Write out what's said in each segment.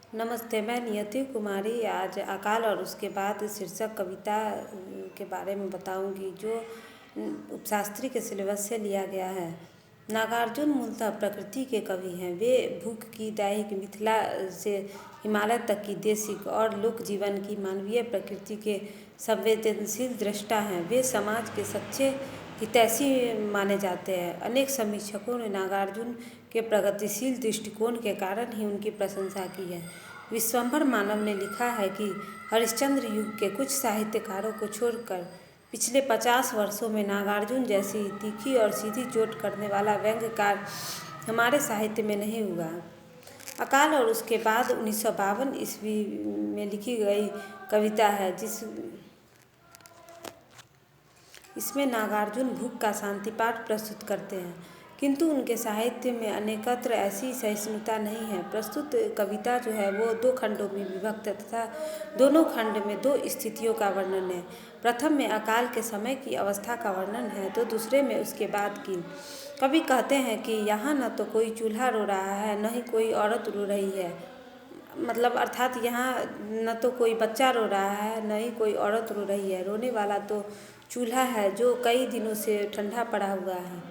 नमस्ते, मैं नियति कुमारी आज अकाल और उसके बाद शीर्षक कविता के बारे में बताऊंगी जो उपशास्त्री के सिलेबस से लिया गया है। नागार्जुन मूलतः प्रकृति के कवि हैं। वे भूख की दैहिक मिथिला से हिमालय तक की देशिक और लोक जीवन की मानवीय प्रकृति के संवेदनशील दृष्टा हैं। वे समाज के सच्चे हितैषी माने जाते हैं। अनेक समीक्षकों ने नागार्जुन के प्रगतिशील दृष्टिकोण के कारण ही उनकी प्रशंसा की है। विश्वंभर मानव ने लिखा है कि हरिश्चंद्र युग के कुछ साहित्यकारों को छोड़कर पिछले 50 वर्षों में नागार्जुन जैसी तीखी और सीधी चोट करने वाला व्यंग्यकार हमारे साहित्य में नहीं हुआ। अकाल और उसके बाद 1952 ईस्वी में लिखी गई कविता है इसमें नागार्जुन भूख का शांतिपाठ प्रस्तुत करते हैं, किंतु उनके साहित्य में अनेकत्र ऐसी सहिष्णुता नहीं है। प्रस्तुत कविता जो है वो 2 खंडों में विभक्त तथा दोनों खंड में 2 स्थितियों का वर्णन है। प्रथम में अकाल के समय की अवस्था का वर्णन है तो दूसरे में उसके बाद की। कवि कहते हैं कि यहाँ न तो कोई चूल्हा रो रहा है न ही कोई औरत रो रही है, मतलब अर्थात यहाँ न तो कोई बच्चा रो रहा है न ही कोई औरत रो रही है। रोने वाला तो चूल्हा है जो कई दिनों से ठंडा पड़ा हुआ है।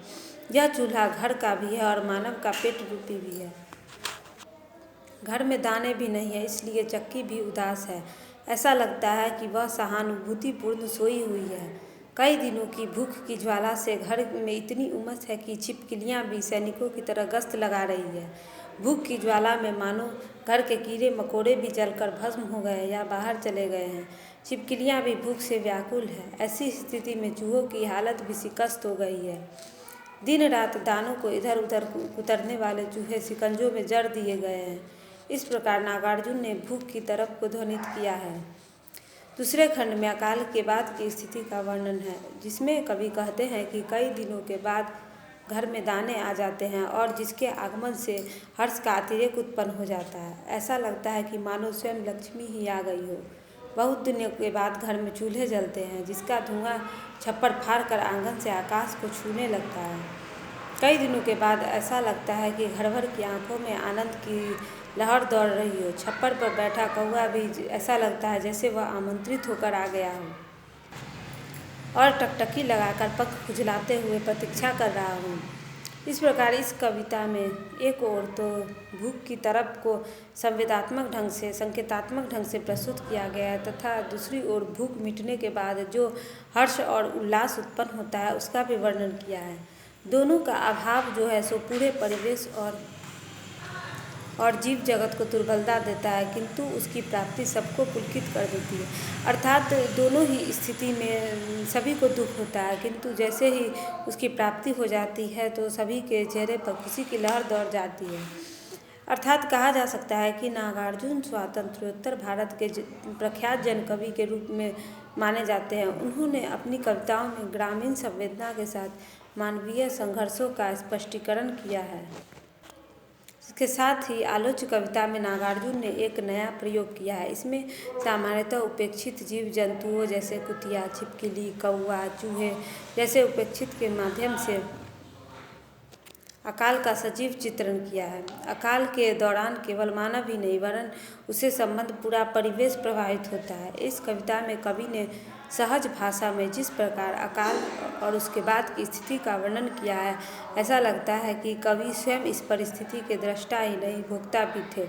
यह चूल्हा घर का भी है और मानव का पेट रूपी भी है। घर में दाने भी नहीं है, इसलिए चक्की भी उदास है। ऐसा लगता है कि वह सहानुभूतिपूर्ण सोई हुई है। कई दिनों की भूख की ज्वाला से घर में इतनी उमस है कि छिपकलियाँ भी सैनिकों की तरह गश्त लगा रही है। भूख की ज्वाला में मानो घर के कीड़े मकोड़े भी जलकर भस्म हो गए या बाहर चले गए हैं। छिपकलियाँ भी भूख से व्याकुल है। ऐसी स्थिति में चूहों की हालत भी शिकस्त हो गई है। दिन रात दानों को इधर उधर कुतरने वाले चूहे शिकंजों में जड़ दिए गए हैं। इस प्रकार नागार्जुन ने भूख की तरफ को ध्वनित किया है। दूसरे खंड में अकाल के बाद की स्थिति का वर्णन है, जिसमें कवि कहते हैं कि कई दिनों के बाद घर में दाने आ जाते हैं और जिसके आगमन से हर्ष का अतिरेक उत्पन्न हो जाता है। ऐसा लगता है कि मानो स्वयं लक्ष्मी ही आ गई हो। बहुत दिनों के बाद घर में चूल्हे जलते हैं, जिसका धुआं छप्पर फाड़ कर आंगन से आकाश को छूने लगता है। कई दिनों के बाद ऐसा लगता है कि घर भर की आंखों में आनंद की लहर दौड़ रही हो। छप्पर पर बैठा कौवा भी ऐसा लगता है जैसे वह आमंत्रित होकर आ गया हो और टकटकी लगाकर पंख खुजलाते हुए प्रतीक्षा कर रहा हूँ। इस प्रकार इस कविता में एक ओर तो भूख की तरफ को संकेतात्मक ढंग से प्रस्तुत किया गया है तथा दूसरी ओर भूख मिटने के बाद जो हर्ष और उल्लास उत्पन्न होता है उसका भी वर्णन किया है। दोनों का अभाव जो है सो पूरे परिवेश और जीव जगत को दुर्बलता देता है, किंतु उसकी प्राप्ति सबको पुलकित कर देती है। अर्थात दोनों ही स्थिति में सभी को दुख होता है, किंतु जैसे ही उसकी प्राप्ति हो जाती है तो सभी के चेहरे पर खुशी की लहर दौड़ जाती है। अर्थात कहा जा सकता है कि नागार्जुन स्वातंत्र्योत्तर भारत के प्रख्यात जन कवि के रूप में माने जाते हैं। उन्होंने अपनी कविताओं में ग्रामीण संवेदना के साथ मानवीय संघर्षों का स्पष्टीकरण किया है। इसके साथ ही आलोच्य कविता में नागार्जुन ने एक नया प्रयोग किया है। इसमें सामान्यतः उपेक्षित जीव जंतुओं जैसे कुतिया, छिपकली, कौवा, चूहे जैसे उपेक्षित के माध्यम से अकाल का सजीव चित्रण किया है। अकाल के दौरान केवल मानव ही नहीं वरन उससे संबंध पूरा परिवेश प्रभावित होता है। इस कविता में कवि ने सहज भाषा में जिस प्रकार अकाल और उसके बाद की स्थिति का वर्णन किया है, ऐसा लगता है कि कवि स्वयं इस परिस्थिति के दृष्टा ही नहीं भोक्ता भी थे।